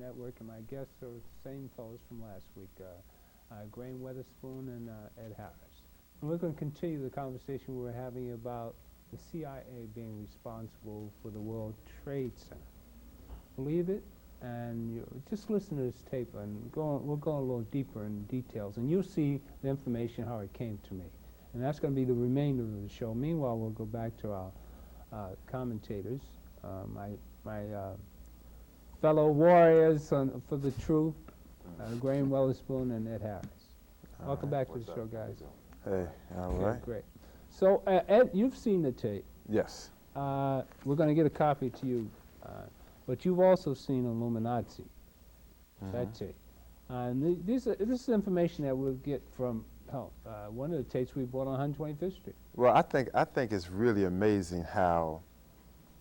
Network, and my guests are the same fellows from last week, Graham Weatherspoon and Ed Harris. And we're going to continue the conversation we were having about the CIA being responsible for the World Trade Center. Believe it? And just listen to this tape, and we'll go a little deeper in details, and you'll see the information, how it came to me. And that's going to be the remainder of the show. Meanwhile, we'll go back to our commentators, my fellow warriors for the truth, Graham Weatherspoon and Ed Harris. Welcome back to the show, guys. Hey, all right. Great. So, Ed, you've seen the tape. Yes. We're going to get a copy to you, but you've also seen Illuminati, that tape. And this is information that we'll get from one of the tapes we bought on 125th Street. Well, I think it's really amazing how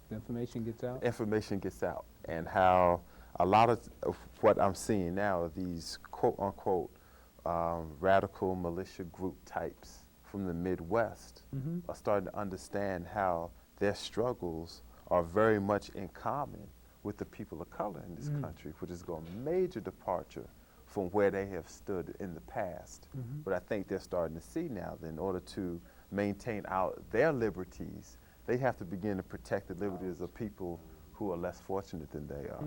the information gets out. Information gets out, and how a lot of what I'm seeing now are these quote unquote radical militia group types from the Midwest are starting to understand how their struggles are very much in common with the people of color in this country, which is a major departure from where they have stood in the past. But I think they're starting to see now that in order to maintain their liberties, they have to begin to protect the liberties of people who are less fortunate than they are.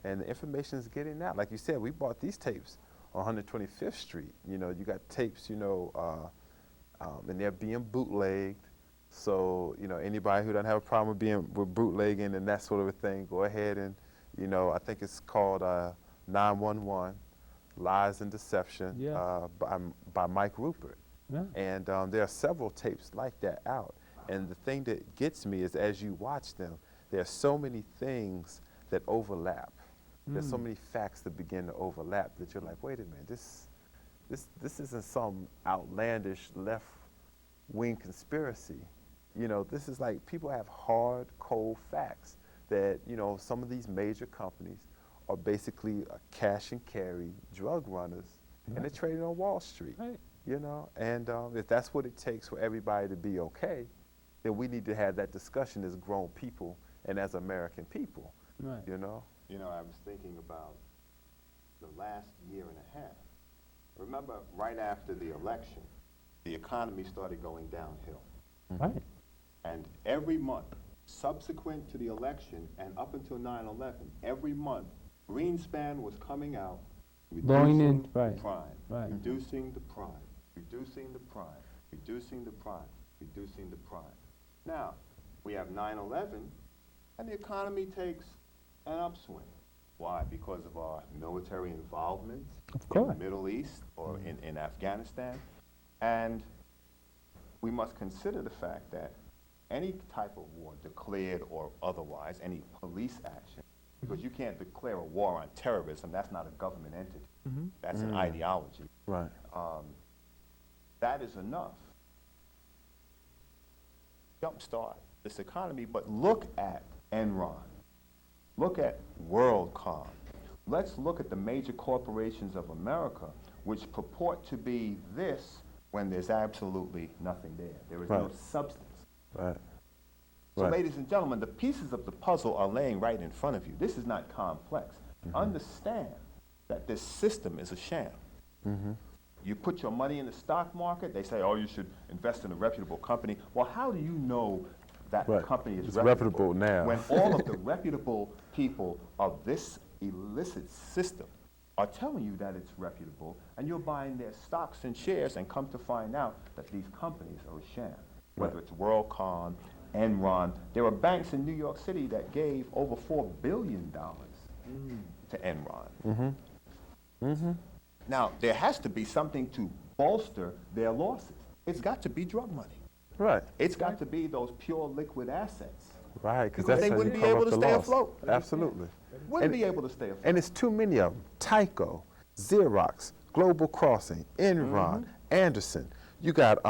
And the information is getting out. Like you said, we bought these tapes on 125th Street. You know, you got tapes, and they're being bootlegged. So, anybody who doesn't have a problem with bootlegging and that sort of a thing, go ahead and, I think it's called 911, Lies and Deception, by Mike Rupert. Yeah. And there are several tapes like that out. And the thing that gets me is as you watch them, there are so many things that overlap. There's so many facts that begin to overlap that you're like, wait a minute, this isn't some outlandish left-wing conspiracy. This is like people have hard, cold facts that, some of these major companies are basically cash and carry drug runners, and they're trading on Wall Street. Right. And if that's what it takes for everybody to be okay, then we need to have that discussion as grown people and as American people. Right. I was thinking about the last year and a half. Remember, right after the election, the economy started going downhill. Right. And every month, subsequent to the election and up until 9/11, every month, Greenspan was coming out, reducing the prime, reducing the prime, reducing the prime, reducing the prime, reducing the prime. Now, we have 9/11, and the economy takes an upswing. Why? Because of our military involvement in the Middle East or in Afghanistan. And we must consider the fact that any type of war, declared or otherwise, any police action, because you can't declare a war on terrorism, that's not a government entity, that's an ideology. Right. That is enough. Jumpstart this economy, but look at Enron. Look at WorldCom. Let's look at the major corporations of America, which purport to be this when there's absolutely nothing there. There is no substance. Right. So, ladies and gentlemen, the pieces of the puzzle are laying right in front of you. This is not complex. Understand that this system is a sham. You put your money in the stock market, they say, oh, you should invest in a reputable company. Well, how do you know that the company is reputable now? When all of the reputable people of this illicit system are telling you that it's reputable, and you're buying their stocks and shares and come to find out that these companies are a sham. Whether it's WorldCom, Enron. There were banks in New York City that gave over $4 billion to Enron. Now, there has to be something to bolster their losses. It's got to be drug money. Right. It's got to be those pure liquid assets. Right, Because that's they how wouldn't you be able cover to up the stay loss. afloat. Absolutely. Wouldn't be able to stay afloat. And it's too many of them. Tyco, Xerox, Global Crossing, Enron, Anderson. You got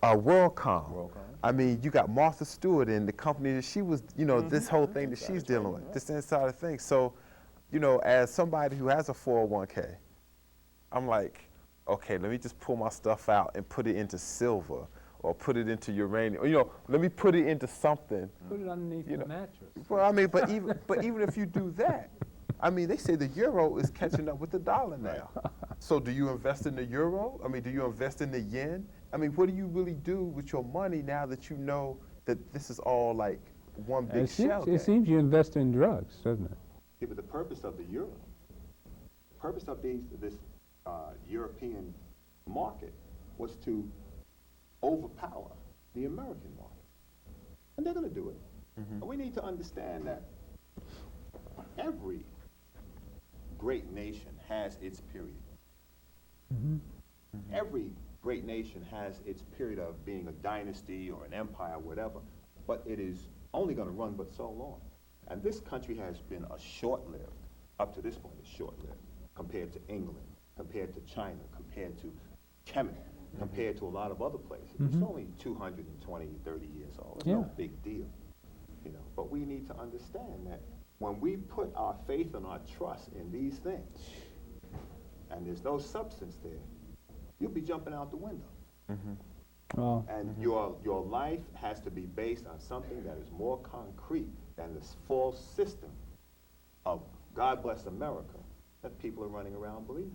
WorldCom. I mean, you got Martha Stewart and the company that she was, this whole thing that she's dealing with, this inside of thing. So, as somebody who has a 401k, I'm like, okay, let me just pull my stuff out and put it into silver or put it into uranium. You know, let me put it into something. Put it underneath You the know, mattress. Well, I mean, but even if you do that, I mean, they say the euro is catching up with the dollar now. So do you invest in the euro? I mean, do you invest in the yen? I mean, what do you really do with your money now that you know that this is all like one big shell game? It seems you invest in drugs, doesn't it? Yeah, but the purpose of the euro, the purpose of this European market was to overpower the American market. And they're going to do it. And we need to understand that every great nation has its period. Every great nation has its period of being a dynasty or an empire, whatever, but it is only going to run but so long. And this country has been a short-lived, up to this point, it's short-lived, compared to England, compared to China, compared to Kemet, compared to a lot of other places. It's only 220, 30 years old. It's no big deal, you know. But we need to understand that when we put our faith and our trust in these things, and there's no substance there, you'll be jumping out the window. Well, And your life has to be based on something that is more concrete than this false system of God bless America that people are running around believing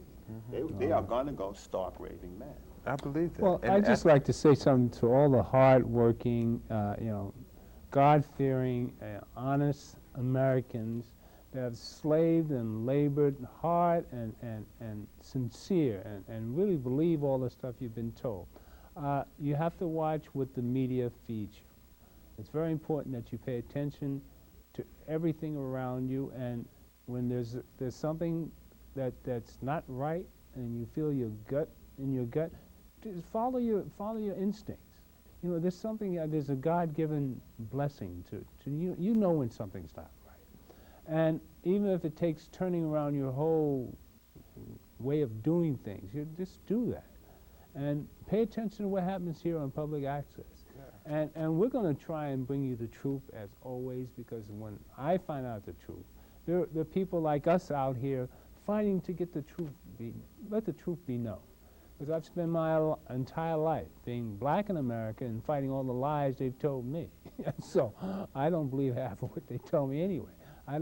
in. They are going to go stark raving mad. I believe that. well, And I'd just like to say something to all the hard-working, you know, God-fearing, honest Americans that have slaved and labored hard and sincere and really believe all the stuff you've been told. You have to watch what the media feeds you. It's very important that you pay attention to everything around you, and when there's something that's not right and you feel your gut, just follow your instincts. You know, there's something, there's a God-given blessing to you. You know when something's not right. And even if it takes turning around your whole way of doing things, you just do that. And pay attention to what happens here on public access. And we're going to try and bring you the truth as always, because when I find out the truth, there are people like us out here fighting to get the truth, let the truth be known. Because I've spent my entire life being black in America and fighting all the lies they've told me. So I don't believe half of what they tell me anyway. I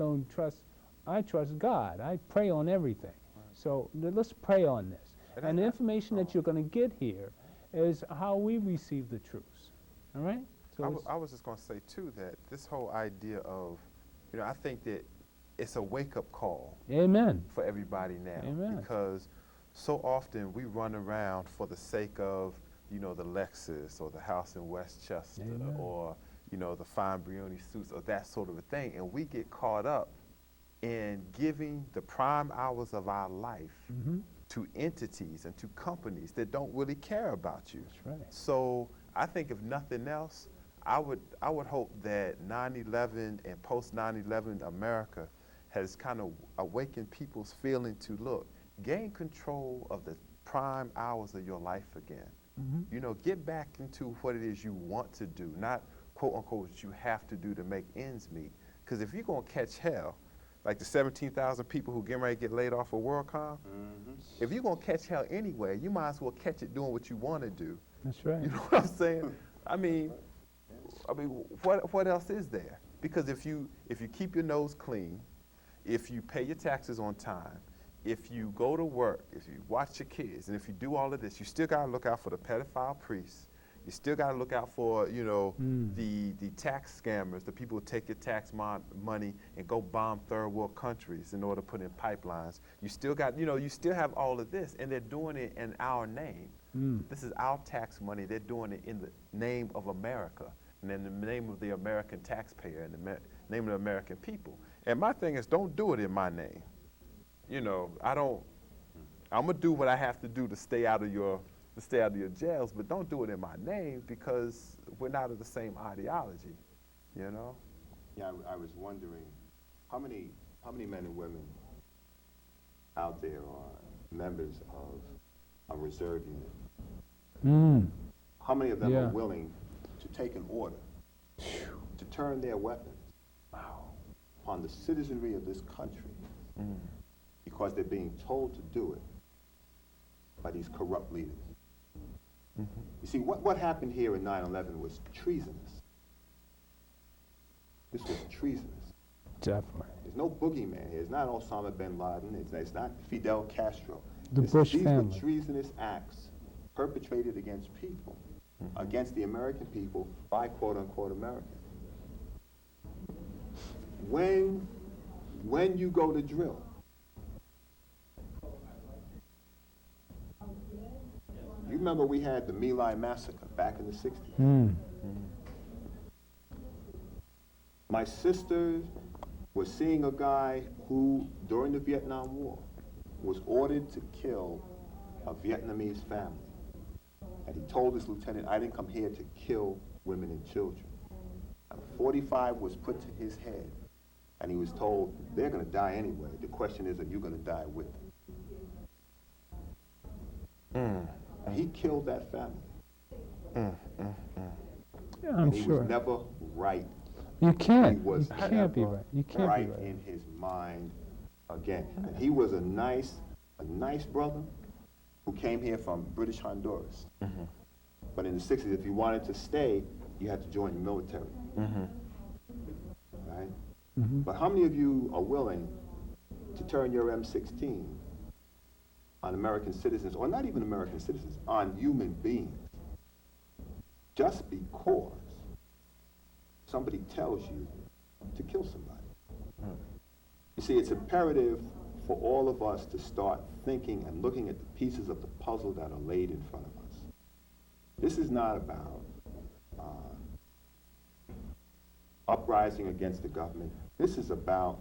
trust God. I pray on everything. So let's pray on this. And the information that you're going to get here is how we receive the truths. All right? So I was just going to say, too, that this whole idea of, you know, I think that it's a wake-up call amen. for everybody now. Amen. Because so often we run around for the sake of, you know, the Lexus or the house in Westchester Amen. or, you know, the fine Brioni suits or that sort of a thing. And we get caught up in giving the prime hours of our life to entities and to companies that don't really care about you. That's right. So I think if nothing else, I would hope that 9/11 and post 9/11 America has kind of awakened people's feeling to look, gain control of the prime hours of your life again. You know, get back into what it is you want to do, not quote unquote what you have to do to make ends meet. Because if you're gonna catch hell, like the 17,000 people who get ready to get laid off of WorldCom, if you're gonna catch hell anyway, you might as well catch it doing what you want to do. That's right. You know what I'm saying? I mean, what else is there? Because if you keep your nose clean, if you pay your taxes on time, if you go to work, if you watch your kids, and if you do all of this, you still gotta look out for the pedophile priests. You still gotta look out for, you know, the tax scammers, the people who take your tax money and go bomb third world countries in order to put in pipelines. You still got, you know, you still have all of this, and they're doing it in our name. This is our tax money. They're doing it in the name of America, and in the name of the American taxpayer, and the name of the American people. And my thing is, don't do it in my name. You know, I'm gonna do what I have to do to stay out of your jails, but don't do it in my name, because we're not of the same ideology, you know? Yeah, I was wondering how many men and women out there are members of a reserve unit? How many of them are willing to take an order to turn their weapons upon the citizenry of this country because they're being told to do it by these corrupt leaders? You see, what happened here in 9/11 was treasonous. This was treasonous. Definitely. There's no boogeyman here. It's not Osama bin Laden. It's not Fidel Castro. The Bush these family. were treasonous acts perpetrated against people, against the American people by quote-unquote Americans. When you go to drill, you remember we had the My Lai massacre back in the 60s. My sister was seeing a guy who, during the Vietnam War, was ordered to kill a Vietnamese family. And he told his lieutenant, I didn't come here to kill women and children. And 45 was put to his head, and he was told, they're going to die anyway. The question is, are you going to die with them? And he killed that family. Yeah, I'm he sure. was never right. You can't. He was You can't be never right. You can't right be right. in his mind again. And he was a nice brother who came here from British Honduras. But in the 60s, if you wanted to stay, you had to join the military. Right? But how many of you are willing to turn your M16 on American citizens, or not even American citizens, on human beings, just because somebody tells you to kill somebody? You see, it's imperative for all of us to start thinking and looking at the pieces of the puzzle that are laid in front of us. This is not about uprising against the government. This is about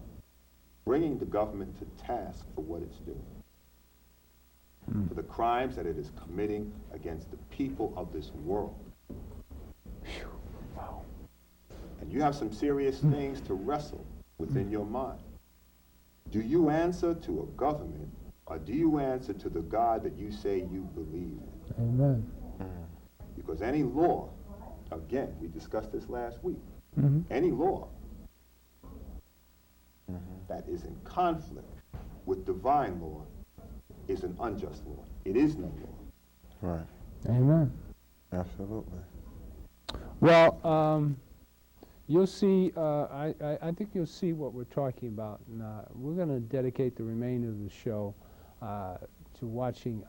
bringing the government to task for what it's doing, for the crimes that it is committing against the people of this world. Wow. And you have some serious things to wrestle within your mind. Do you answer to a government, or do you answer to the God that you say you believe in? Amen. Because any law, again, we discussed this last week, any law that is in conflict with divine law is an unjust law. It is no law. Right. Amen. Absolutely. Well, you'll see, I think you'll see what we're talking about. And, we're going to dedicate the remainder of the show to watching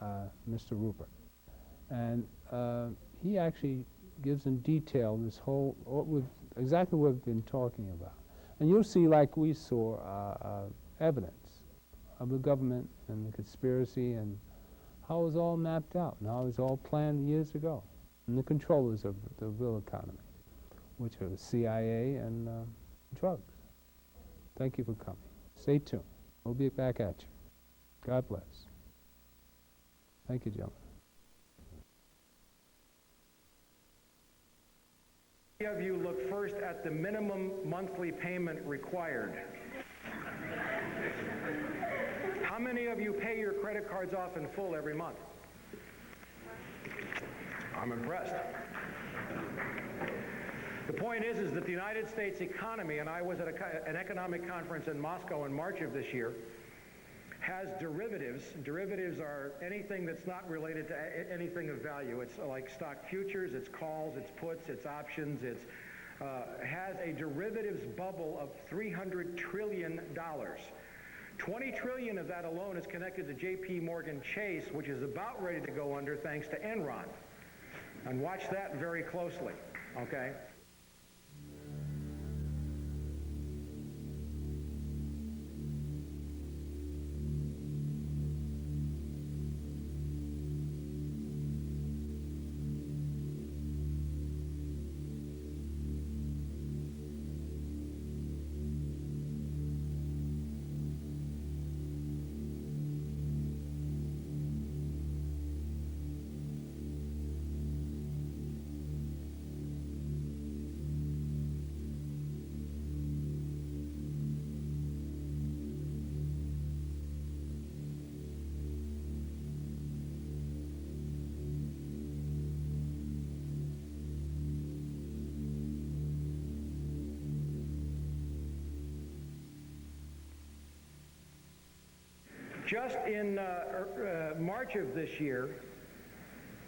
Mr. Rupert. And he actually gives in detail this whole, exactly what we've been talking about. And you'll see, like we saw, evidence of the government and the conspiracy and how it was all mapped out and how it was all planned years ago. And the controllers of the real economy, which are the CIA and drugs. Thank you for coming. Stay tuned. We'll be back at you. God bless. Thank you, gentlemen. Many of you look first at the minimum monthly payment required. How many of you pay your credit cards off in full every month? I'm impressed. The point is that the United States economy, and I was at an economic conference in Moscow in March of this year, has derivatives. Derivatives are anything that's not related to anything of value. It's like stock futures, it's calls, it's puts, it's options, it's has a derivatives bubble of $300 trillion. 20 trillion of that alone is connected to J.P. Morgan Chase, which is about ready to go under thanks to Enron. And watch that very closely, okay? Just in March of this year,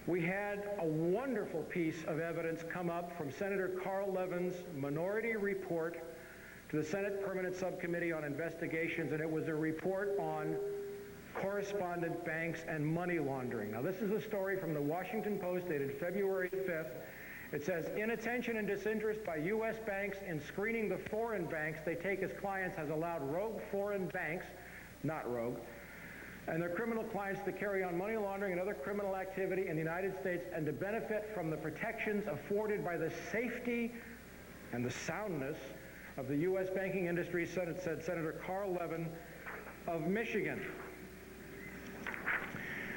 We had a wonderful piece of evidence come up from Senator Carl Levin's minority report to the Senate Permanent Subcommittee on Investigations, and it was a report on correspondent banks and money laundering. Now, this is a story from the Washington Post dated February 5th. It says, inattention and disinterest by U.S. banks in screening the foreign banks they take as clients has allowed rogue foreign banks, not rogue, and their criminal clients to carry on money laundering and other criminal activity in the United States and to benefit from the protections afforded by the safety and the soundness of the U.S. banking industry, said Senator Carl Levin of Michigan.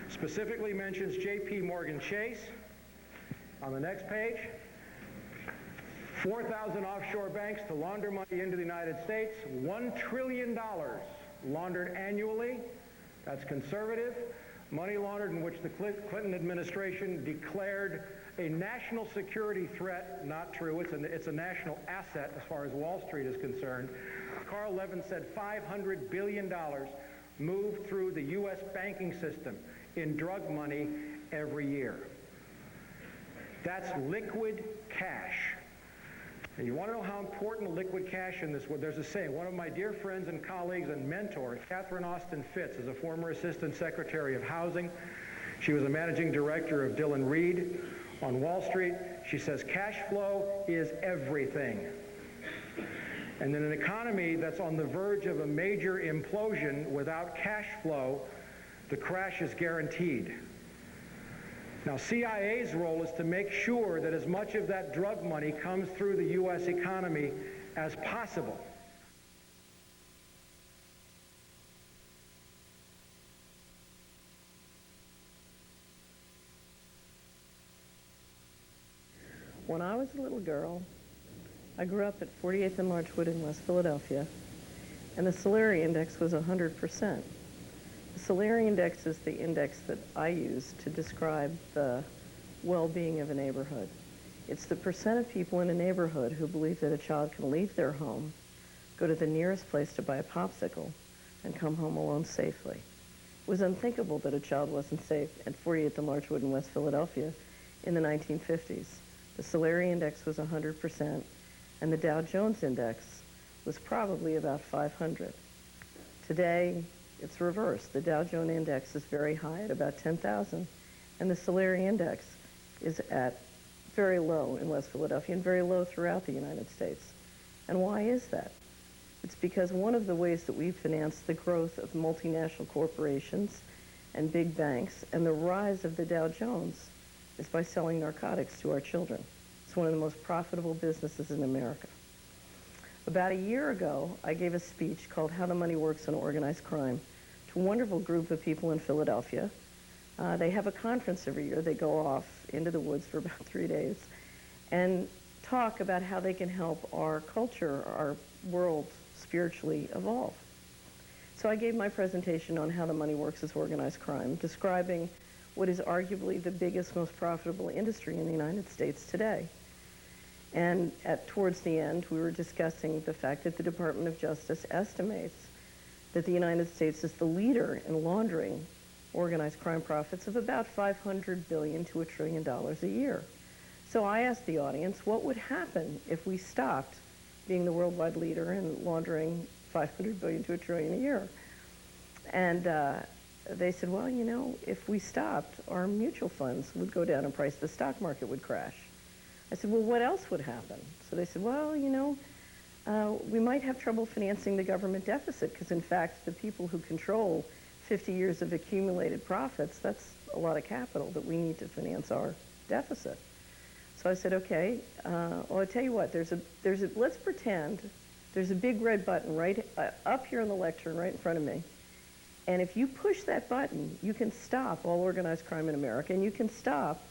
Specifically mentions J.P. Morgan Chase. On the next page, 4,000 offshore banks to launder money into the United States, $1 trillion laundered annually. That's conservative. Money laundered in which the Clinton administration declared a national security threat. Not true. It's a national asset as far as Wall Street is concerned. Carl Levin said $500 billion moved through the U.S. banking system in drug money every year. That's liquid cash. And you want to know how important liquid cash in this was? There's a saying. One of my dear friends and colleagues and mentors, Catherine Austin Fitz, is a former Assistant Secretary of Housing. She was a managing director of Dillon Reed on Wall Street. She says, cash flow is everything. And in an economy that's on the verge of a major implosion, without cash flow, the crash is guaranteed. Now, CIA's role is to make sure that as much of that drug money comes through the U.S. economy as possible. When I was a little girl, I grew up at 48th and Larchwood in West Philadelphia, and the salary index was 100%. The salary index is the index that I use to describe the well-being of a neighborhood. It's the percent of people in a neighborhood who believe that a child can leave their home, go to the nearest place to buy a popsicle, and come home alone safely. It was unthinkable that a child wasn't safe at 48th and Larchwood in West Philadelphia in the 1950s. The salary index was 100%, and the Dow Jones index was probably about 500. Today, it's reversed. The Dow Jones index is very high at about 10,000, and the salary index is at very low in West Philadelphia and very low throughout the United States. And why is that? It's because one of the ways that we finance the growth of multinational corporations and big banks and the rise of the Dow Jones is by selling narcotics to our children. It's one of the most profitable businesses in America. About a year ago, I gave a speech called How the Money Works in Organized Crime to a wonderful group of people in Philadelphia. They have a conference every year. They go off into the woods for about 3 days and talk about how they can help our culture, our world, spiritually evolve. So I gave my presentation on how the money works as organized crime, describing what is arguably the biggest, most profitable industry in the United States today. And towards the end, we were discussing the fact that the Department of Justice estimates that the United States is the leader in laundering organized crime profits of about $500 billion to $1 trillion a year. So I asked the audience, what would happen if we stopped being the worldwide leader in laundering $500 billion to $1 trillion a year? And they said, well, you know, if we stopped, our mutual funds would go down in price, the stock market would crash. I said, well, what else would happen? So they said, well, you know, we might have trouble financing the government deficit because, in fact, the people who control 50 years of accumulated profits, that's a lot of capital that we need to finance our deficit. So I said, okay, well, I'll tell you what, let's pretend there's a big red button right up here in the lectern right in front of me. And if you push that button, you can stop all organized crime in America, and you can stop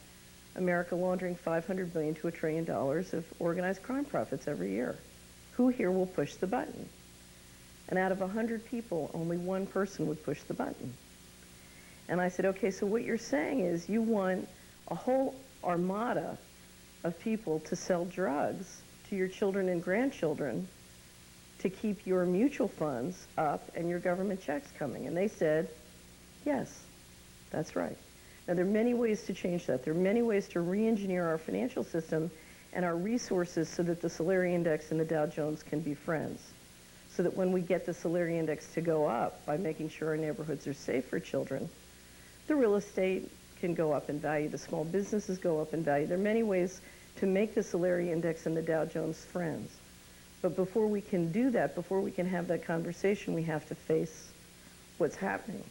America laundering $500 billion to $1 trillion of organized crime profits every year. Who here will push the button? And out of 100 people, only one person would push the button. And I said, okay, so what you're saying is you want a whole armada of people to sell drugs to your children and grandchildren to keep your mutual funds up and your government checks coming. And they said, yes, that's right. Now, there are many ways to change that. There are many ways to re-engineer our financial system and our resources so that the salary index and the Dow Jones can be friends. So that when we get the salary index to go up by making sure our neighborhoods are safe for children, the real estate can go up in value, the small businesses go up in value. There are many ways to make the salary index and the Dow Jones friends. But before we can do that, before we can have that conversation, we have to face what's happening.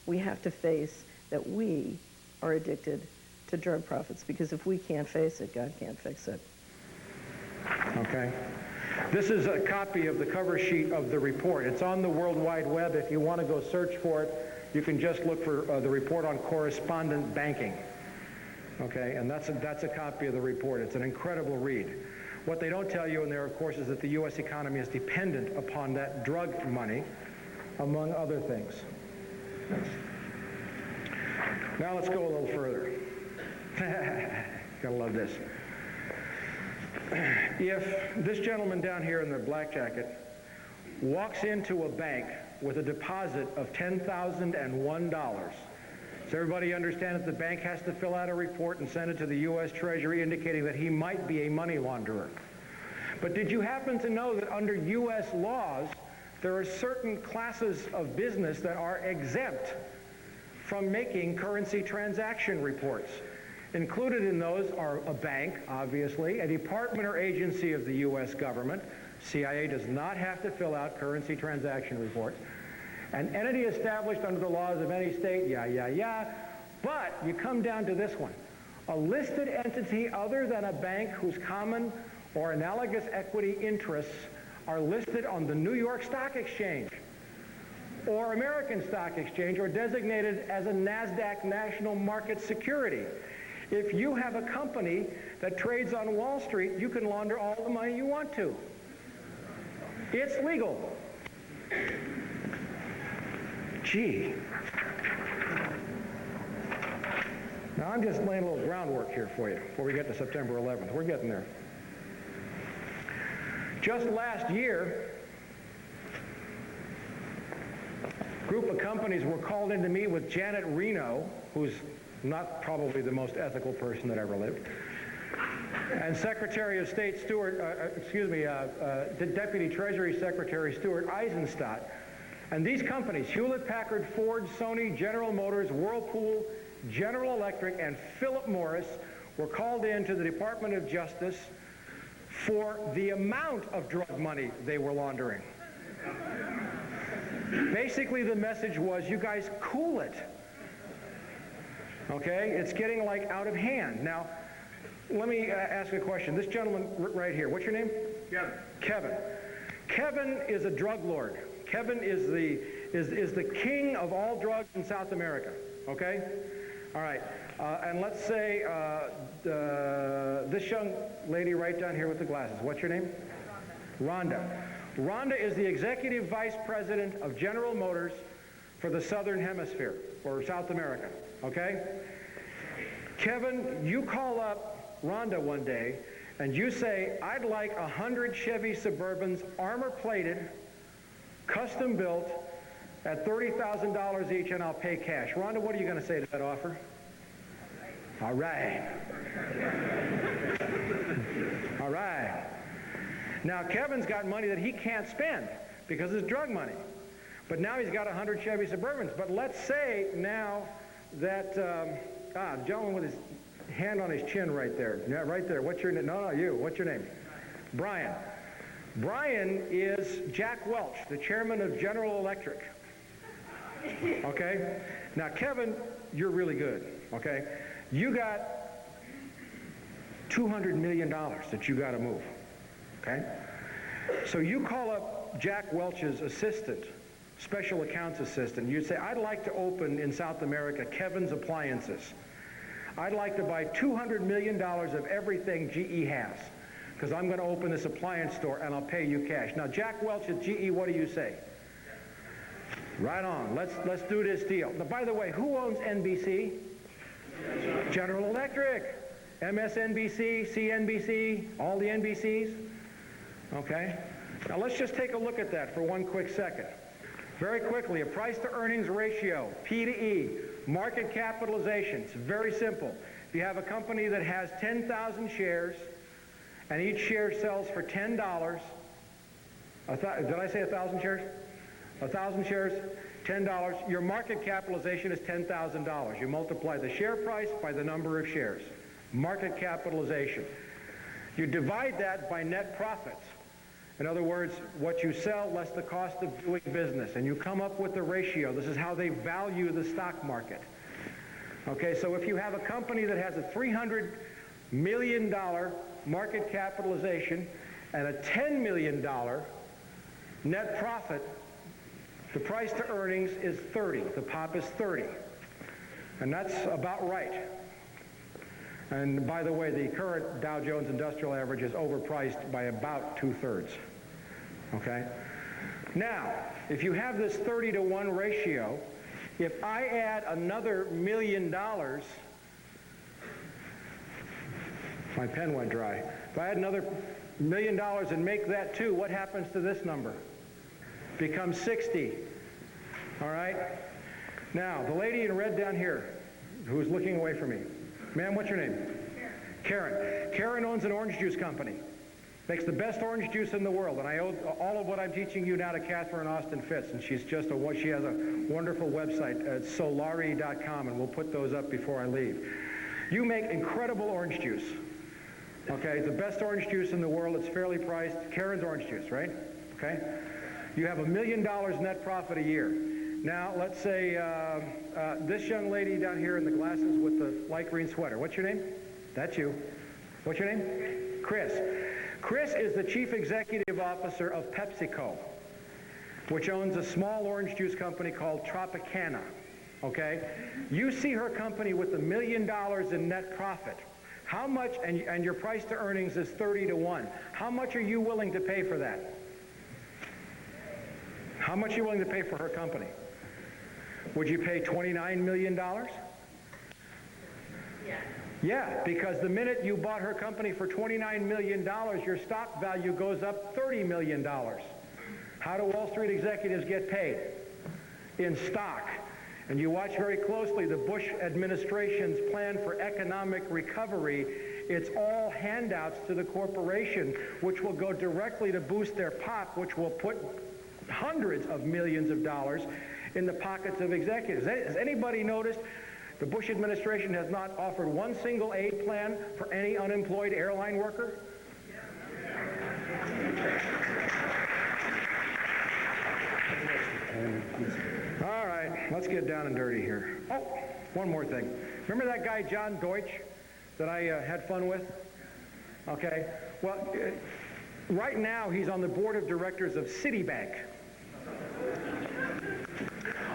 We have to face that we are addicted to drug profits, because if we can't face it, God can't fix it. Okay. This is a copy of the cover sheet of the report. It's on the World Wide Web. If you want to go search for it, you can just look for the report on correspondent banking. Okay, and that's a copy of the report. It's an incredible read. What they don't tell you in there, of course, is that the U.S. economy is dependent upon that drug money, among other things. Now let's go a little further. Gotta love this. If this gentleman down here in the black jacket walks into a bank with a deposit of $10,001, does everybody understand that the bank has to fill out a report and send it to the U.S. Treasury indicating that he might be a money launderer? But did you happen to know that under U.S. laws, there are certain classes of business that are exempt from making currency transaction reports? Included in those are a bank, obviously, a department or agency of the U.S. government. CIA does not have to fill out currency transaction reports. An entity established under the laws of any state, But you come down to this one. A listed entity other than a bank whose common or analogous equity interests are listed on the New York Stock Exchange or American Stock Exchange, or designated as a NASDAQ national market security. If you have a company that trades on Wall Street, you can launder all the money you want to. It's legal. Gee. Now I'm just laying a little groundwork here for you before we get to September 11th. We're getting there. Just last year, a group of companies were called in to meet with Janet Reno, who's not probably the most ethical person that ever lived, and Secretary of State Deputy Treasury Secretary Stuart Eisenstadt. And these companies, Hewlett-Packard, Ford, Sony, General Motors, Whirlpool, General Electric, and Philip Morris, were called in to the Department of Justice for the amount of drug money they were laundering. Basically, the message was, you guys cool it. Okay? It's getting like out of hand. Now, let me ask a question. This gentleman right here, what's your name? Kevin. Kevin. Kevin is a drug lord. Kevin is the king of all drugs in South America. Okay? All right. And let's say this young lady right down here with the glasses. What's your name? Rhonda. Rhonda is the executive vice president of General Motors for the Southern Hemisphere, or South America. Okay? Kevin, you call up Rhonda one day and you say, I'd like 100 Chevy Suburbans, armor-plated, custom built, at $30,000 each, and I'll pay cash. Rhonda, what are you going to say to that offer? All right. All right. Now, Kevin's got money that he can't spend because it's drug money. But now he's got 100 Chevy Suburbans. But let's say now that, the gentleman with his hand on his chin right there. Yeah, right there. What's your name? No, you. What's your name? Brian. Brian is Jack Welch, the chairman of General Electric. Okay? Now, Kevin, you're really good. Okay? You got $200 million that you got to move. Okay? So you call up Jack Welch's assistant, special accounts assistant. You'd say, I'd like to open in South America Kevin's Appliances. I'd like to buy $200 million of everything GE has, because I'm going to open this appliance store and I'll pay you cash. Now, Jack Welch at GE, what do you say? Right on. Let's do this deal. Now, by the way, who owns NBC? General Electric. MSNBC, CNBC, all the NBCs. Okay? Now, let's just take a look at that for one quick second. Very quickly, a price-to-earnings ratio, P to E, Market capitalization, it's very simple. If you have a company that has 10,000 shares, and each share sells for $10, did I say 1,000 shares? 1,000 shares, $10, your market capitalization is $10,000. You multiply the share price by the number of shares. Market capitalization. You divide that by net profits. In other words, what you sell less the cost of doing business, and you come up with the ratio. This is how they value the stock market. Okay, so if you have a company that has a $300 million market capitalization and a $10 million net profit, the price to earnings is 30. The pop is 30. And that's about right. And by the way, the current Dow Jones Industrial Average is overpriced by about 2/3. Okay? Now, if you have this 30-to-1 ratio, if I add another $1 million, my pen went dry. If I add another $1 million and make that 2, what happens to this number? Becomes 60. All right? Now, the lady in red down here, who's looking away from me. Ma'am, what's your name? Karen. Karen owns an orange juice company. Makes the best orange juice in the world. And I owe all of what I'm teaching you now to Catherine Austin Fitz. And she has a wonderful website at solari.com, and we'll put those up before I leave. You make incredible orange juice. Okay, the best orange juice in the world. It's fairly priced. Karen's orange juice, right? Okay. You have $1 million net profit a year. Now, let's say this young lady down here in the glasses with the light green sweater. What's your name? That's you. What's your name? Chris. Chris is the chief executive officer of PepsiCo, which owns a small orange juice company called Tropicana. Okay? You see her company with $1 million in net profit. How much, and your price to earnings is 30-to-1. How much are you willing to pay for that? How much are you willing to pay for her company? Would you pay $29 million? Yeah, because the minute you bought her company for $29 million, your stock value goes up $30 million. How do Wall Street executives get paid? In stock. And you watch very closely the Bush administration's plan for economic recovery. It's all handouts to the corporation, which will go directly to boost their pop, which will put hundreds of millions of dollars in the pockets of executives. Has anybody noticed the Bush administration has not offered one single aid plan for any unemployed airline worker? All right, let's get down and dirty here. Oh, one more thing. Remember that guy John Deutsch that I had fun with? Okay, well, right now he's on the board of directors of Citibank,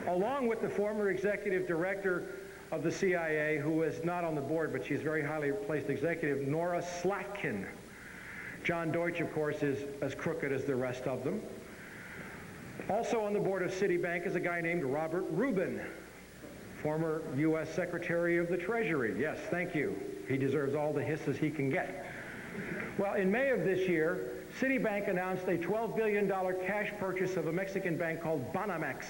along with the former executive director of the CIA, who is not on the board, but she's very highly placed executive, Nora Slatkin. John Deutsch, of course, is as crooked as the rest of them. Also on the board of Citibank is a guy named Robert Rubin, former U.S. Secretary of the Treasury. Yes, thank you. He deserves all the hisses he can get. Well, in May of this year, Citibank announced a $12 billion cash purchase of a Mexican bank called Banamex.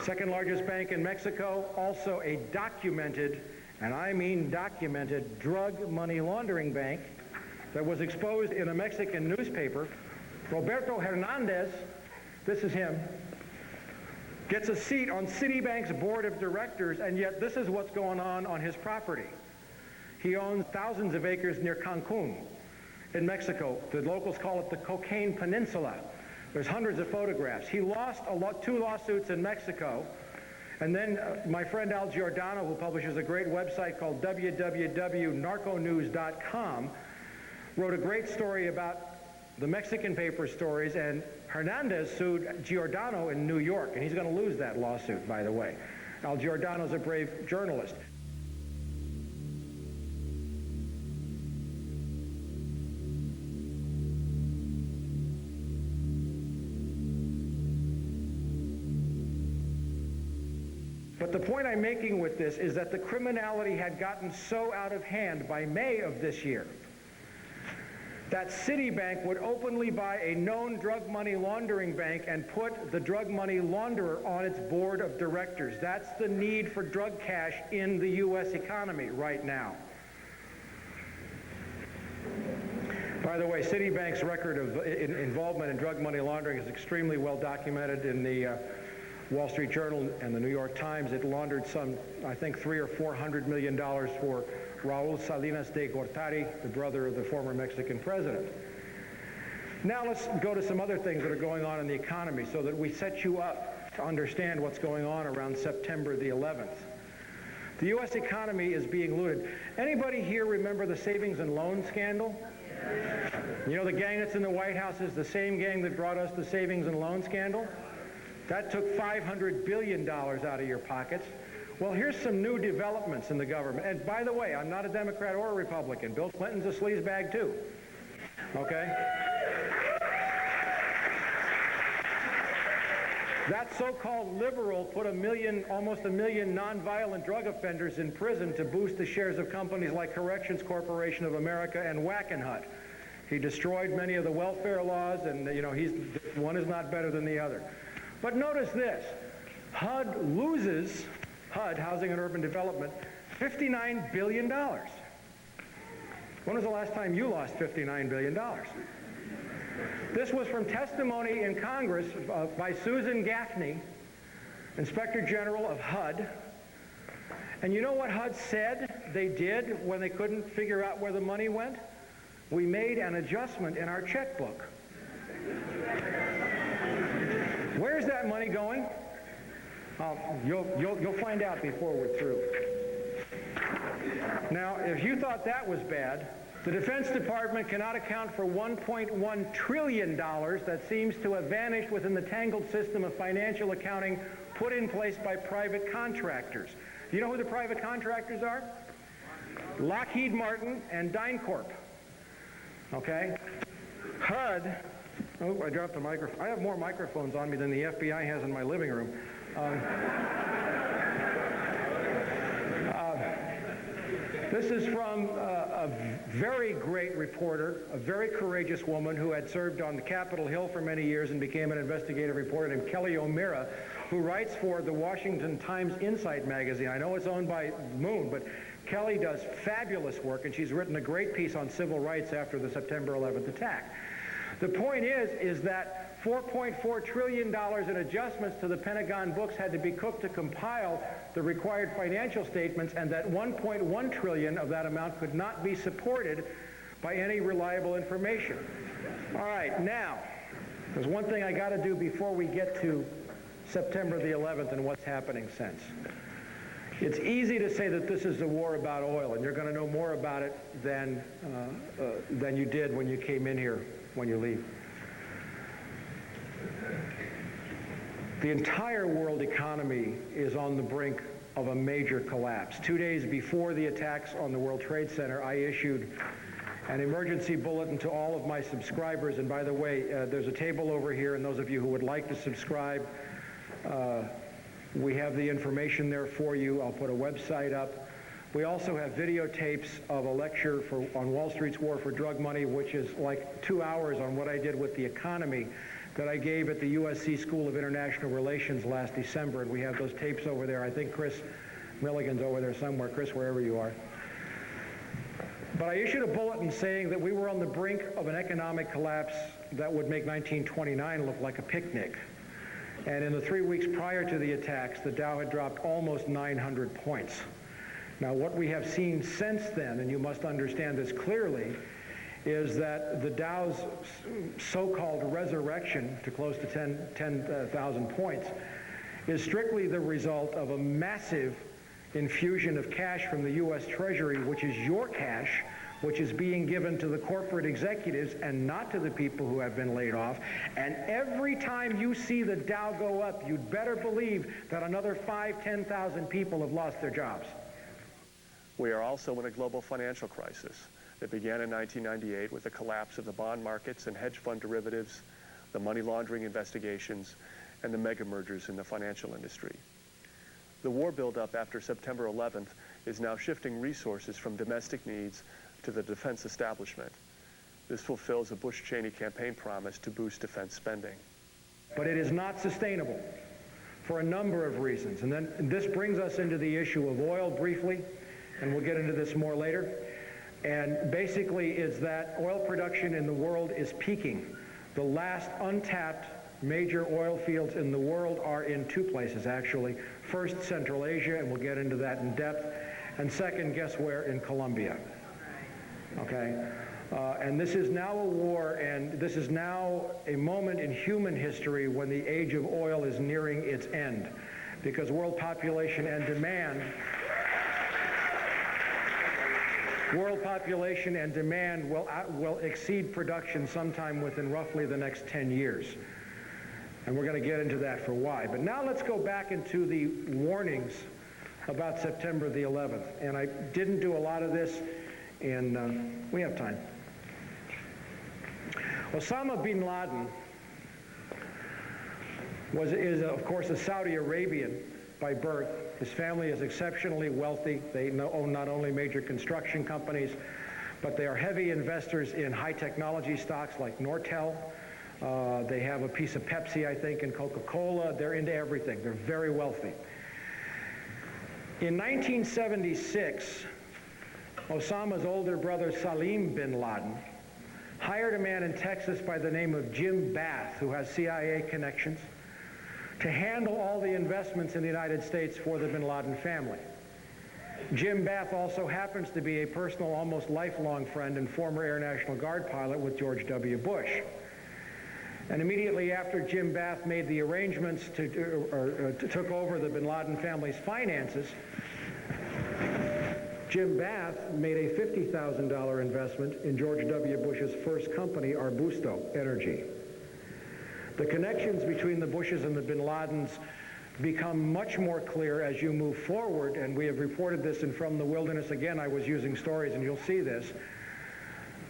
Second largest bank in Mexico, also a documented, and I mean documented, drug money laundering bank that was exposed in a Mexican newspaper. Roberto Hernandez, this is him, gets a seat on Citibank's board of directors, and yet this is what's going on his property. He owns thousands of acres near Cancun in Mexico. The locals call it the Cocaine Peninsula. There's hundreds of photographs. He lost 2 lawsuits in Mexico, and then my friend Al Giordano, who publishes a great website called www.narconews.com, wrote a great story about the Mexican paper stories, and Hernandez sued Giordano in New York, and he's going to lose that lawsuit, by the way. Al Giordano's a brave journalist. But the point I'm making with this is that the criminality had gotten so out of hand by May of this year that Citibank would openly buy a known drug money laundering bank and put the drug money launderer on its board of directors. That's the need for drug cash in the U.S. economy right now. By the way, Citibank's record of involvement in drug money laundering is extremely well documented in the Wall Street Journal and the New York Times. It laundered some, I think, $300 or $400 million for Raul Salinas de Gortari, the brother of the former Mexican president. Now let's go to some other things that are going on in the economy so that we set you up to understand what's going on around September the 11th. The U.S. economy is being looted. Anybody here remember the savings and loan scandal? You know, the gang that's in the White House is the same gang that brought us the savings and loan scandal? That took $500 billion out of your pockets. Well, here's some new developments in the government. And by the way, I'm not a Democrat or a Republican. Bill Clinton's a sleazebag too. Okay? That so-called liberal put almost a million nonviolent drug offenders in prison to boost the shares of companies like Corrections Corporation of America and Wackenhut. He destroyed many of the welfare laws, and one is not better than the other. But notice this, HUD loses, HUD, Housing and Urban Development, $59 billion. When was the last time you lost $59 billion? This was from testimony in Congress by Susan Gaffney, Inspector General of HUD. And you know what HUD said they did when they couldn't figure out where the money went? We made an adjustment in our checkbook. Where's that money going? You'll find out before we're through. Now, if you thought that was bad, the Defense Department cannot account for $1.1 trillion that seems to have vanished within the tangled system of financial accounting put in place by private contractors. Do you know who the private contractors are? Lockheed Martin and DynCorp. Okay? HUD. Oh, I dropped the microphone. I have more microphones on me than the FBI has in my living room. This is from a very great reporter, a very courageous woman who had served on the Capitol Hill for many years and became an investigative reporter named Kelly O'Meara, who writes for the Washington Times Insight magazine. I know it's owned by Moon, but Kelly does fabulous work, and she's written a great piece on civil rights after the September 11th attack. The point is that $4.4 trillion in adjustments to the Pentagon books had to be cooked to compile the required financial statements, and that $1.1 trillion of that amount could not be supported by any reliable information. All right, now, there's one thing I got to do before we get to September the 11th and what's happening since. It's easy to say that this is a war about oil, and you're going to know more about it than you did when you came in here, when you leave. The entire world economy is on the brink of a major collapse. 2 days before the attacks on the World Trade Center, I issued an emergency bulletin to all of my subscribers. And by the way, there's a table over here, and those of you who would like to subscribe, we have the information there for you. I'll put a website up. We also have videotapes of a lecture on Wall Street's War for Drug Money, which is like 2 hours on what I did with the economy, that I gave at the USC School of International Relations last December, and we have those tapes over there. I think Chris Milligan's over there somewhere. Chris, wherever you are. But I issued a bulletin saying that we were on the brink of an economic collapse that would make 1929 look like a picnic. And in the 3 weeks prior to the attacks, the Dow had dropped almost 900 points. Now, what we have seen since then, and you must understand this clearly, is that the Dow's so-called resurrection to close to 10,000 points is strictly the result of a massive infusion of cash from the U.S. Treasury, which is your cash, which is being given to the corporate executives and not to the people who have been laid off. And every time you see the Dow go up, you'd better believe that another 10,000 people have lost their jobs. We are also in a global financial crisis that began in 1998 with the collapse of the bond markets and hedge fund derivatives, the money laundering investigations, and the mega mergers in the financial industry. The war buildup after September 11th is now shifting resources from domestic needs to the defense establishment. This fulfills a Bush-Cheney campaign promise to boost defense spending. But it is not sustainable for a number of reasons. And then this brings us into the issue of oil briefly, and we'll get into this more later. And basically is that oil production in the world is peaking. The last untapped major oil fields in the world are in two places, actually. First, Central Asia, and we'll get into that in depth. And second, guess where? In Colombia. Okay? And this is now a war, and this is now a moment in human history when the age of oil is nearing its end, because world population and demand will exceed production sometime within roughly the next 10 years. And we're going to get into that for why. But now let's go back into the warnings about September the 11th. And I didn't do a lot of this, and we have time. Osama bin Laden is of course a Saudi Arabian by birth. His family is exceptionally wealthy. They own not only major construction companies, but they are heavy investors in high technology stocks like Nortel. They have a piece of Pepsi, I think, and Coca-Cola. They're into everything. They're very wealthy. In 1976, Osama's older brother Salim bin Laden hired a man in Texas by the name of Jim Bath, who has CIA connections, to handle all the investments in the United States for the bin Laden family. Jim Bath also happens to be a personal, almost lifelong friend and former Air National Guard pilot with George W. Bush. And immediately after Jim Bath made the arrangements took over the bin Laden family's finances, Jim Bath made a $50,000 investment in George W. Bush's first company, Arbusto Energy. The connections between the Bushes and the bin Ladens become much more clear as you move forward, and we have reported this in From the Wilderness. Again, I was using stories, and you'll see this.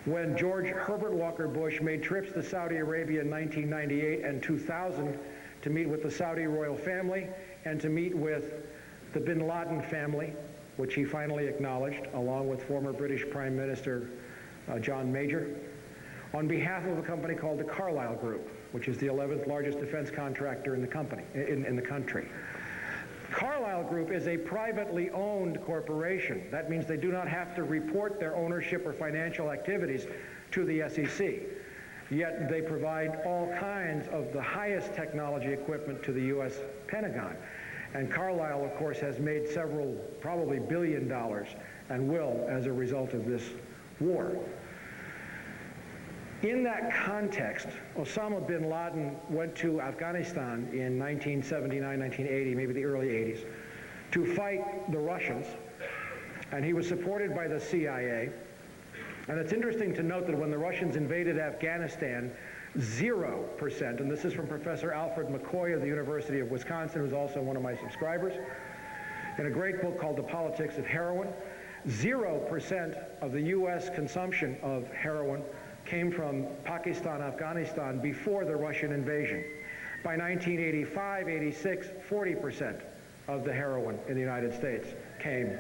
When George Herbert Walker Bush made trips to Saudi Arabia in 1998 and 2000 to meet with the Saudi royal family and to meet with the bin Laden family, which he finally acknowledged, along with former British Prime Minister John Major, on behalf of a company called the Carlyle Group, which is the 11th largest defense contractor in the country. Carlyle Group is a privately owned corporation. That means they do not have to report their ownership or financial activities to the SEC. Yet they provide all kinds of the highest technology equipment to the U.S. Pentagon. And Carlyle, of course, has made several, probably $1 billion, and will as a result of this war. In that context, Osama bin Laden went to Afghanistan in 1979, 1980, maybe the early 80s, to fight the Russians, and he was supported by the CIA. And it's interesting to note that when the Russians invaded Afghanistan, 0%, and this is from Professor Alfred McCoy of the University of Wisconsin, who's also one of my subscribers, in a great book called The Politics of Heroin, 0% of the U.S. consumption of heroin came from Pakistan, Afghanistan before the Russian invasion. By 1985, 86, 40% of the heroin in the United States came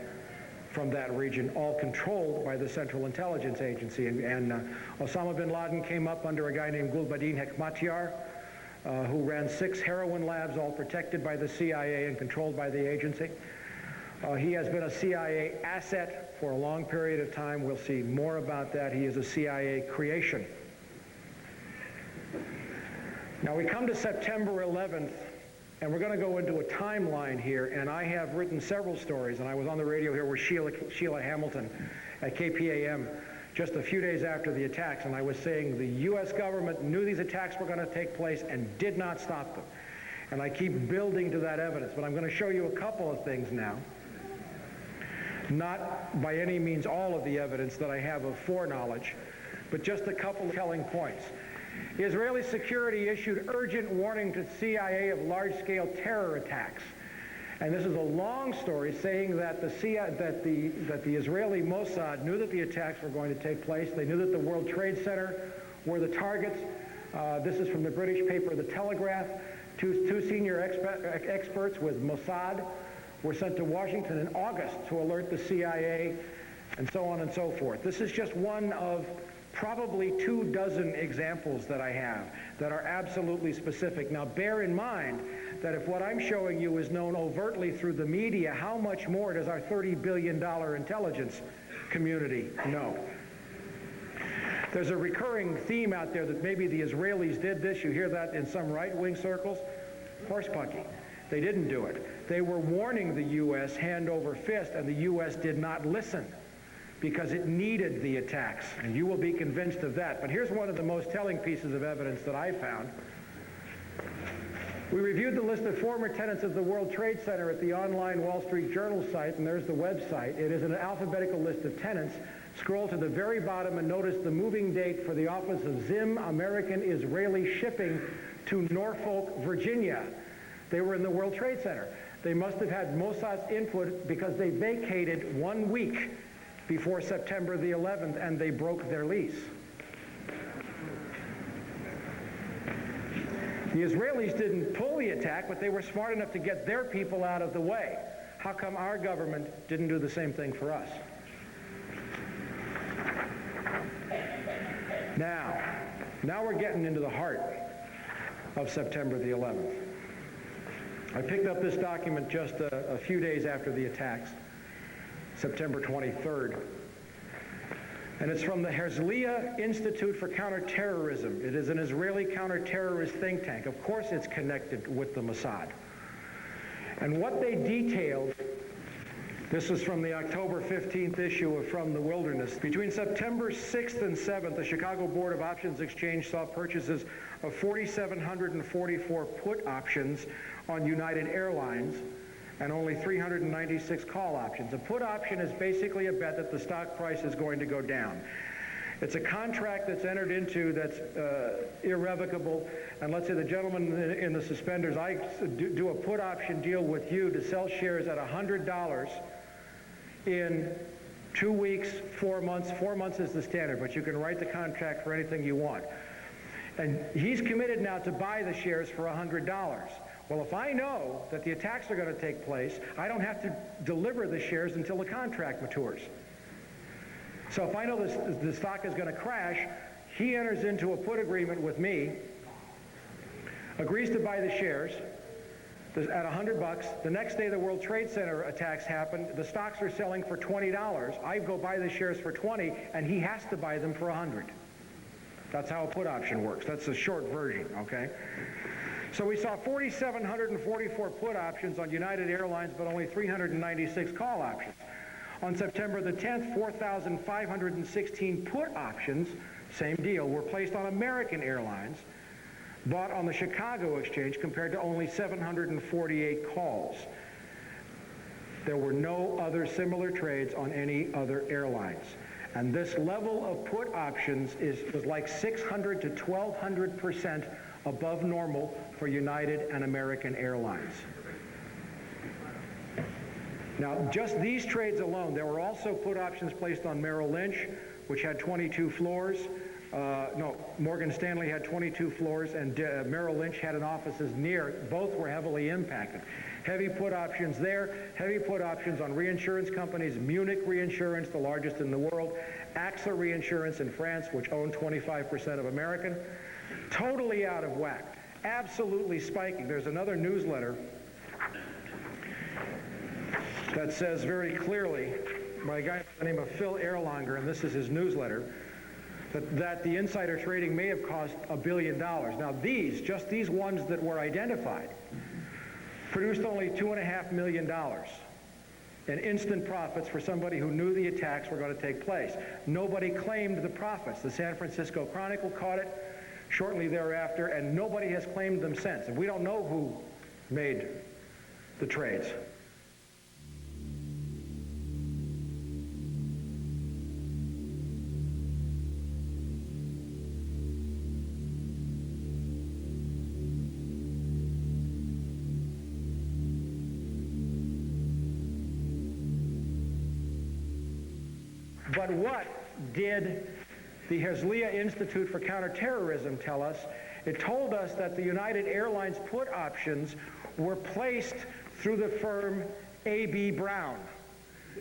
from that region, all controlled by the Central Intelligence Agency. And Osama bin Laden came up under a guy named Gulbuddin Hekmatyar, who ran 6 heroin labs, all protected by the CIA and controlled by the agency. He has been a CIA asset for a long period of time. We'll see more about that. He is a CIA creation. Now we come to September 11th, and we're going to go into a timeline here, and I have written several stories, and I was on the radio here with Sheila Hamilton at KPAM just a few days after the attacks, and I was saying the U.S. government knew these attacks were going to take place and did not stop them. And I keep building to that evidence, but I'm going to show you a couple of things now. Not by any means all of the evidence that I have of foreknowledge, but just a couple of telling points. Israeli security issued urgent warning to CIA of large-scale terror attacks. And this is a long story saying that the Israeli Mossad knew that the attacks were going to take place. They knew that the World Trade Center were the targets. This is from the British paper The Telegraph. Two senior experts with Mossad were sent to Washington in August to alert the CIA, and so on and so forth. This is just one of probably 24 examples that I have that are absolutely specific. Now, bear in mind that if what I'm showing you is known overtly through the media, how much more does our $30 billion intelligence community know? There's a recurring theme out there that maybe the Israelis did this. You hear that in some right-wing circles. Horsepunky. They didn't do it. They were warning the U.S. hand over fist, and the U.S. did not listen because it needed the attacks. And you will be convinced of that. But here's one of the most telling pieces of evidence that I found. We reviewed the list of former tenants of the World Trade Center at the online Wall Street Journal site, and there's the website. It is an alphabetical list of tenants. Scroll to the very bottom and notice the moving date for the office of Zim American Israeli Shipping to Norfolk, Virginia. They were in the World Trade Center. They must have had Mossad's input because they vacated 1 week before September the 11th, and they broke their lease. The Israelis didn't pull the attack, but they were smart enough to get their people out of the way. How come our government didn't do the same thing for us? Now we're getting into the heart of September the 11th. I picked up this document just a few days after the attacks, September 23rd. And it's from the Herzliya Institute for Counterterrorism. It is an Israeli counterterrorist think tank. Of course it's connected with the Mossad. And what they detailed, this was from the October 15th issue of From the Wilderness. Between September 6th and 7th, the Chicago Board of Options Exchange saw purchases of 4,744 put options on United Airlines and only 396 call options. A put option is basically a bet that the stock price is going to go down. It's a contract that's entered into that's irrevocable. And let's say the gentleman in the suspenders, I do a put option deal with you to sell shares at $100 in 2 weeks, 4 months. 4 months is the standard, but you can write the contract for anything you want. And he's committed now to buy the shares for $100. Well, if I know that the attacks are going to take place, I don't have to deliver the shares until the contract matures. So if I know the stock is going to crash, he enters into a put agreement with me, agrees to buy the shares at $100. The next day the World Trade Center attacks happened. The stocks are selling for $20. I go buy the shares for $20, and he has to buy them for $100. That's how a put option works. That's the short version, okay? So we saw 4,744 put options on United Airlines, but only 396 call options. On September the 10th, 4,516 put options, same deal, were placed on American Airlines, bought on the Chicago Exchange, compared to only 748 calls. There were no other similar trades on any other airlines. And this level of put options was like 600 to 1,200% above normal for United and American Airlines. Now, just these trades alone, there were also put options placed on Merrill Lynch, which had 22 floors. Morgan Stanley had 22 floors, and Merrill Lynch had an offices near. Both were heavily impacted. Heavy put options there, heavy put options on reinsurance companies, Munich Reinsurance, the largest in the world, AXA Reinsurance in France, which owned 25% of American. Totally out of whack, absolutely spiking. There's another newsletter that says very clearly, by a guy by the name of Phil Erlanger, and this is his newsletter, that the insider trading may have cost $1 billion. Now just these ones that were identified, produced only $2.5 million in instant profits for somebody who knew the attacks were going to take place. Nobody claimed the profits. The San Francisco Chronicle caught it shortly thereafter, and nobody has claimed them since. And we don't know who made the trades. But what did the Herzliya Institute for Counterterrorism tell us? It told us that the United Airlines put options were placed through the firm A.B. Brown.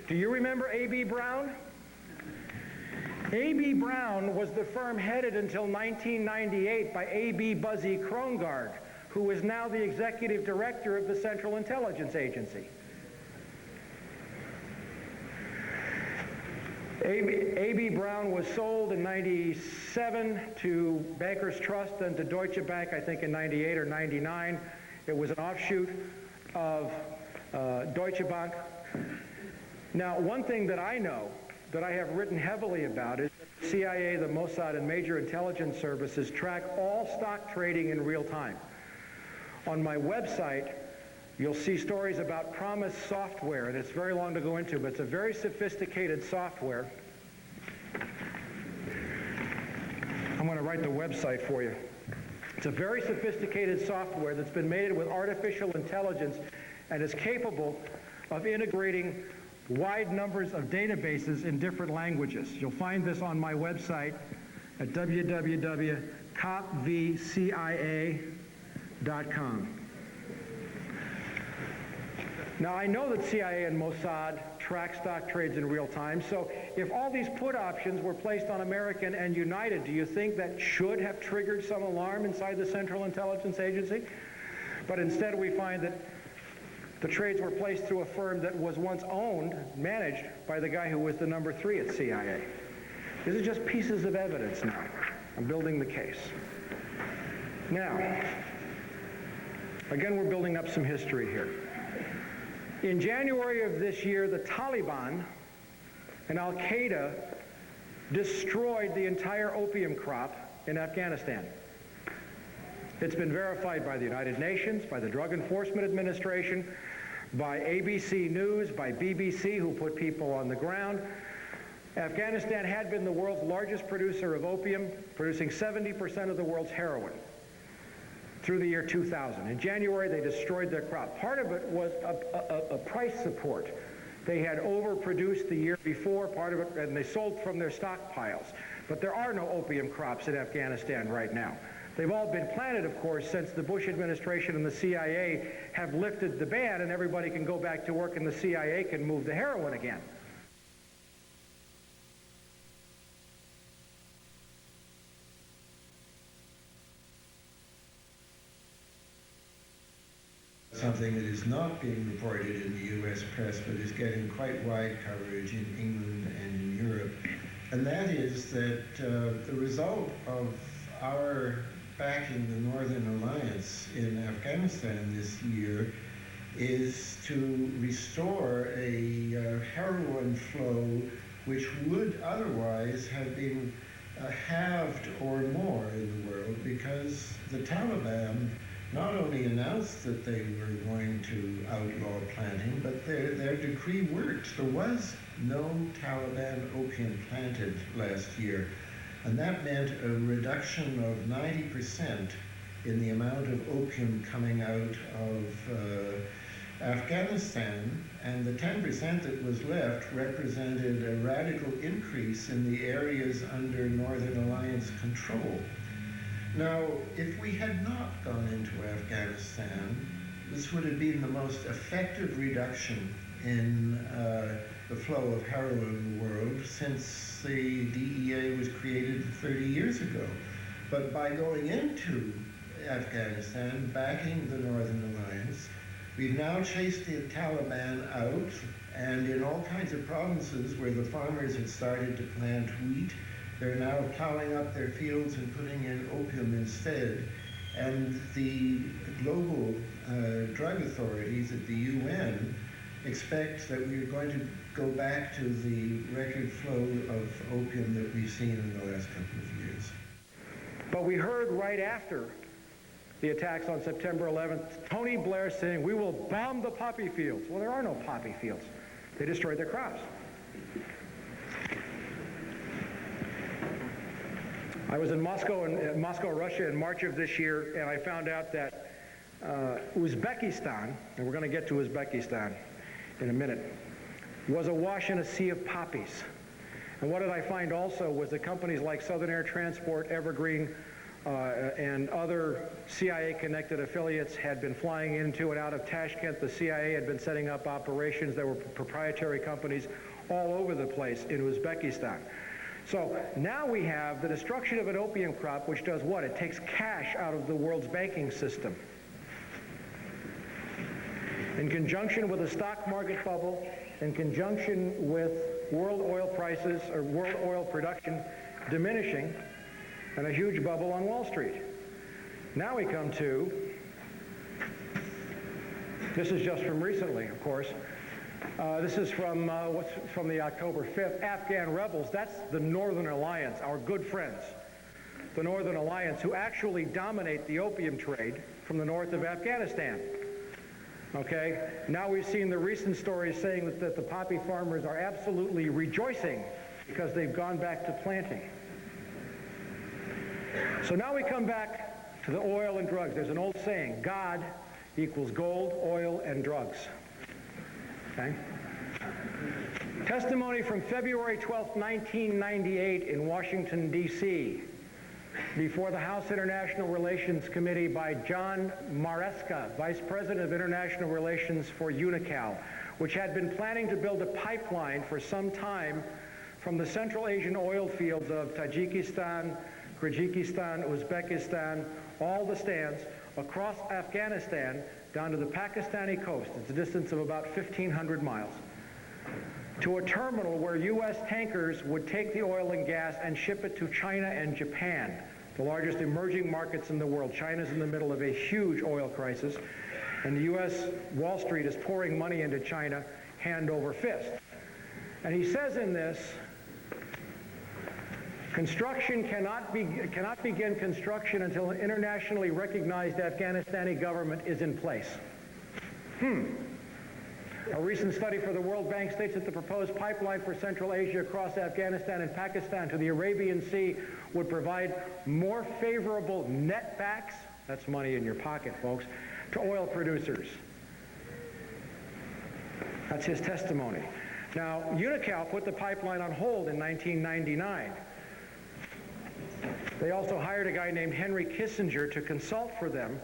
Do you remember A.B. Brown? A.B. Brown was the firm headed until 1998 by A.B. Buzzy Krongard, who is now the executive director of the Central Intelligence Agency. A.B. Brown was sold in 97 to Bankers Trust and to Deutsche Bank, I think in 98 or 99. It was an offshoot of Deutsche Bank. Now, one thing that I know, that I have written heavily about, is that the CIA, the Mossad, and major intelligence services track all stock trading in real time. On my website, you'll see stories about Promise software, and it's very long to go into, but it's a very sophisticated software. I'm going to write the website for you. It's a very sophisticated software that's been made with artificial intelligence and is capable of integrating wide numbers of databases in different languages. You'll find this on my website at www.copvcia.com. Now, I know that CIA and Mossad track stock trades in real time, so if all these put options were placed on American and United, do you think that should have triggered some alarm inside the Central Intelligence Agency? But instead we find that the trades were placed through a firm that was once owned, managed by the guy who was the number 3 at CIA. These are just pieces of evidence now. I'm building the case. Now, again, we're building up some history here. In January of this year, the Taliban and Al-Qaeda destroyed the entire opium crop in Afghanistan. It's been verified by the United Nations, by the Drug Enforcement Administration, by ABC News, by BBC, who put people on the ground. Afghanistan had been the world's largest producer of opium, producing 70% of the world's heroin through the year 2000. In January, they destroyed their crop. Part of it was a price support. They had overproduced the year before, part of it, and they sold from their stockpiles. But there are no opium crops in Afghanistan right now. They've all been planted, of course, since the Bush administration and the CIA have lifted the ban, and everybody can go back to work and the CIA can move the heroin again. Something that is not being reported in the U.S. press, but is getting quite wide coverage in England and in Europe. And that is that the result of our backing the Northern Alliance in Afghanistan this year is to restore a heroin flow which would otherwise have been halved or more in the world, because the Taliban not only announced that they were going to outlaw planting, but their decree worked. There was no Taliban opium planted last year, and that meant a reduction of 90% in the amount of opium coming out of Afghanistan, and the 10% that was left represented a radical increase in the areas under Northern Alliance control. Now, if we had not gone into Afghanistan, this would have been the most effective reduction in the flow of heroin in the world since the DEA was created 30 years ago. But by going into Afghanistan, backing the Northern Alliance, we've now chased the Taliban out, and in all kinds of provinces where the farmers had started to plant wheat, they're now plowing up their fields and putting in opium instead. And the global drug authorities at the UN expect that we're going to go back to the record flow of opium that we've seen in the last couple of years. But we heard right after the attacks on September 11th, Tony Blair saying, "We will bomb the poppy fields." Well, there are no poppy fields. They destroyed their crops. I was in Moscow, Russia in March of this year, and I found out that Uzbekistan, and we're going to get to Uzbekistan in a minute, was awash in a sea of poppies. And what did I find also was that companies like Southern Air Transport, Evergreen, and other CIA-connected affiliates had been flying into and out of Tashkent. The CIA had been setting up operations. There were proprietary companies all over the place in Uzbekistan. So now we have the destruction of an opium crop, which does what? It takes cash out of the world's banking system. In conjunction with a stock market bubble, in conjunction with world oil prices or world oil production diminishing, and a huge bubble on Wall Street. Now we come to, this is just from recently, of course. This is from from the October 5th, Afghan rebels. That's the Northern Alliance, our good friends. The Northern Alliance, who actually dominate the opium trade from the north of Afghanistan. Okay, now we've seen the recent stories saying that the poppy farmers are absolutely rejoicing because they've gone back to planting. So now we come back to the oil and drugs. There's an old saying, God equals gold, oil, and drugs. Okay? Testimony from February 12, 1998 in Washington, D.C. before the House International Relations Committee by John Maresca, Vice President of International Relations for UNICAL, which had been planning to build a pipeline for some time from the Central Asian oil fields of Tajikistan, Kyrgyzstan, Uzbekistan, all the stands, across Afghanistan down to the Pakistani coast. It's a distance of about 1,500 miles. To a terminal where U.S. tankers would take the oil and gas and ship it to China and Japan, the largest emerging markets in the world. China's in the middle of a huge oil crisis, and the U.S. Wall Street is pouring money into China hand over fist. And he says in this, construction cannot begin construction until an internationally recognized Afghanistani government is in place. A recent study for the World Bank states that the proposed pipeline for Central Asia across Afghanistan and Pakistan to the Arabian Sea would provide more favorable netbacks, that's money in your pocket, folks, to oil producers. That's his testimony. Now, UNICAL put the pipeline on hold in 1999. They also hired a guy named Henry Kissinger to consult for them,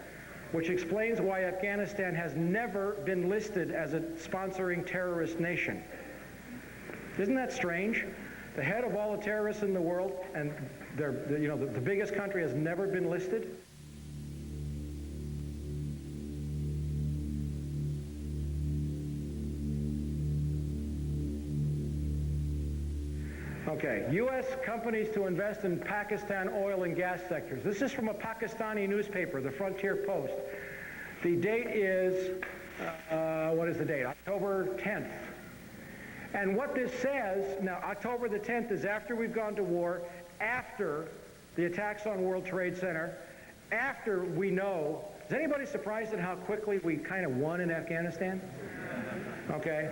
which explains why Afghanistan has never been listed as a sponsoring terrorist nation. Isn't that strange? The head of all the terrorists in the world, and the biggest country has never been listed? Okay, U.S. companies to invest in Pakistan oil and gas sectors. This is from a Pakistani newspaper, the Frontier Post. The date is, what is the date? October 10th. And what this says, now October the 10th is after we've gone to war, after the attacks on World Trade Center, after we know, is anybody surprised at how quickly we kind of won in Afghanistan? Okay.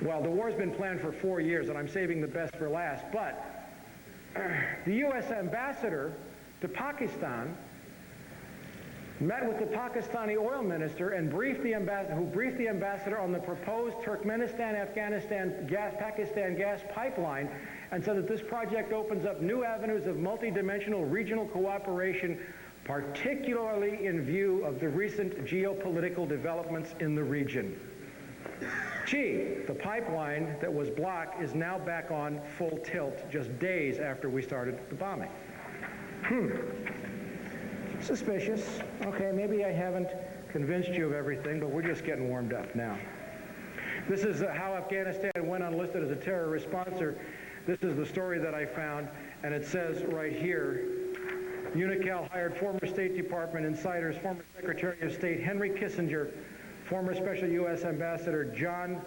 Well, the war's been planned for 4 years, and I'm saving the best for last, but the U.S. ambassador to Pakistan met with the Pakistani oil minister and briefed the ambassador on the proposed Turkmenistan-Afghanistan Pakistan gas pipeline, and said that this project opens up new avenues of multidimensional regional cooperation, particularly in view of the recent geopolitical developments in the region. Gee, the pipeline that was blocked is now back on full tilt just days after we started the bombing. Suspicious. Okay, maybe I haven't convinced you of everything, but we're just getting warmed up now. This is how Afghanistan went unlisted as a terrorist sponsor. This is the story that I found, and it says right here, UNICAL hired former State Department insiders, former Secretary of State Henry Kissinger, former Special U.S. Ambassador John,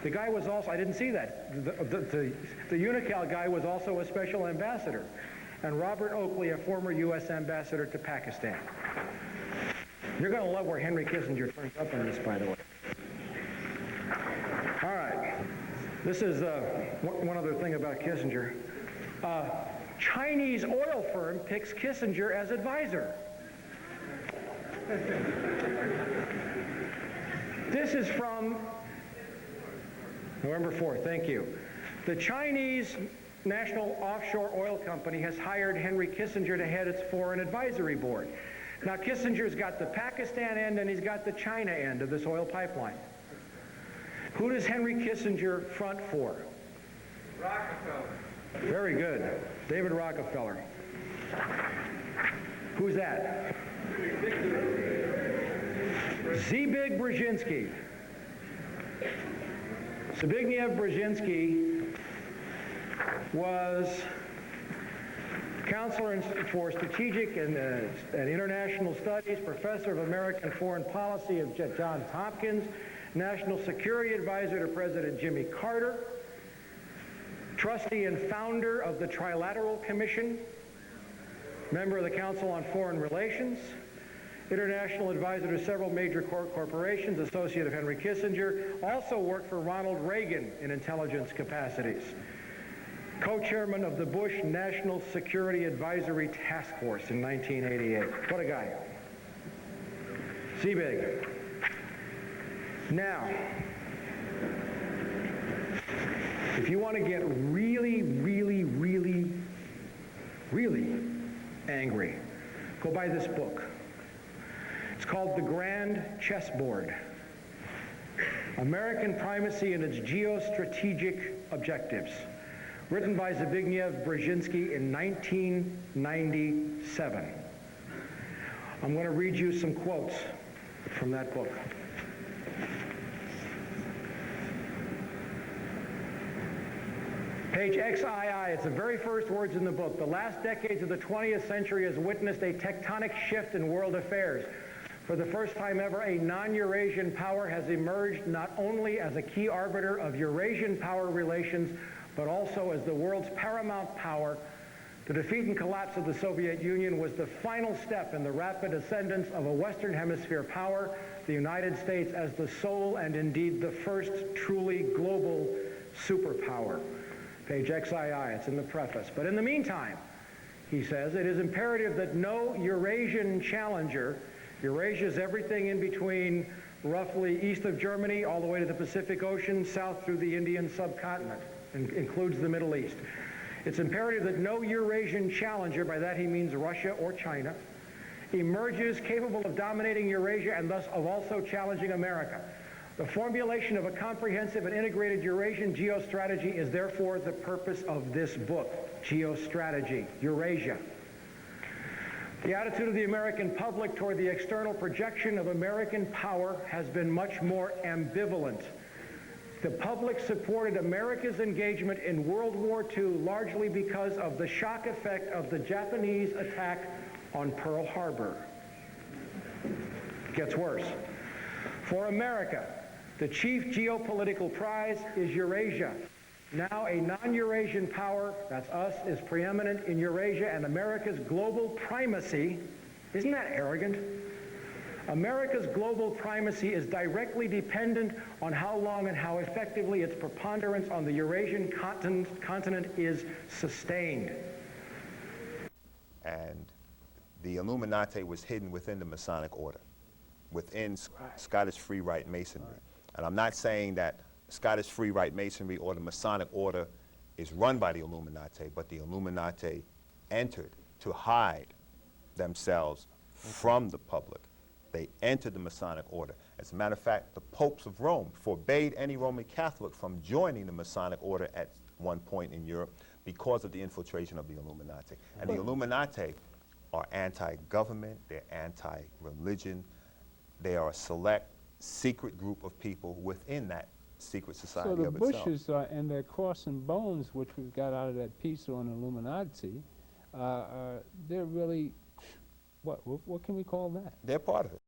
the guy was also, I didn't see that, the UNICAL guy was also a special ambassador, and Robert Oakley, a former U.S. ambassador to Pakistan. You're going to love where Henry Kissinger turns up in this, by the way. All right, this is one other thing about Kissinger. Chinese oil firm picks Kissinger as advisor. This is from November 4th, thank you. The Chinese National Offshore Oil Company has hired Henry Kissinger to head its foreign advisory board. Now, Kissinger's got the Pakistan end and he's got the China end of this oil pipeline. Who does Henry Kissinger front for? Rockefeller. Very good. David Rockefeller. Who's that? Zbig Brzezinski. Zbigniew Brzezinski was counselor for strategic and international studies, professor of American foreign policy at Johns Hopkins, national security advisor to President Jimmy Carter, trustee and founder of the Trilateral Commission, member of the Council on Foreign Relations, international advisor to several major corporations, associate of Henry Kissinger, also worked for Ronald Reagan in intelligence capacities, co-chairman of the Bush National Security Advisory Task Force in 1988. What a guy. Zbig. Now, if you want to get really, really, really, really angry, go buy this book. It's called The Grand Chessboard: American Primacy and Its Geostrategic Objectives, written by Zbigniew Brzezinski in 1997. I'm going to read you some quotes from that book. Page XII, it's the very first words in the book. The last decades of the 20th century has witnessed a tectonic shift in world affairs. For the first time ever, a non-Eurasian power has emerged not only as a key arbiter of Eurasian power relations, but also as the world's paramount power. The defeat and collapse of the Soviet Union was the final step in the rapid ascendance of a Western Hemisphere power, the United States as the sole and indeed the first truly global superpower. Page XII, it's in the preface. But in the meantime, he says, it is imperative that no Eurasian challenger, Eurasia is everything in between roughly east of Germany all the way to the Pacific Ocean, south through the Indian subcontinent, and includes the Middle East. It's imperative that no Eurasian challenger, by that he means Russia or China, emerges capable of dominating Eurasia and thus of also challenging America. The formulation of a comprehensive and integrated Eurasian geostrategy is therefore the purpose of this book, Geostrategy, Eurasia. The attitude of the American public toward the external projection of American power has been much more ambivalent. The public supported America's engagement in World War II largely because of the shock effect of the Japanese attack on Pearl Harbor. Gets worse. For America, the chief geopolitical prize is Eurasia. Now a non-Eurasian power, that's us, is preeminent in Eurasia, and America's global primacy, isn't that arrogant? America's global primacy is directly dependent on how long and how effectively its preponderance on the Eurasian continent is sustained. And the Illuminati was hidden within the Masonic order, within Scottish Free Rite Masonry. And I'm not saying that Scottish Free Rite Masonry or the Masonic order is run by the Illuminati, but the Illuminati entered to hide themselves from the public. They entered the Masonic order. As a matter of fact, the popes of Rome forbade any Roman Catholic from joining the Masonic order at one point in Europe because of the infiltration of the Illuminati. And the Illuminati are anti-government, they're anti-religion, they are a select, secret group of people within that secret society of itself. So the Bushes and their cross and bones, which we've got out of that piece on Illuminati, they're really, what can we call that? They're part of it.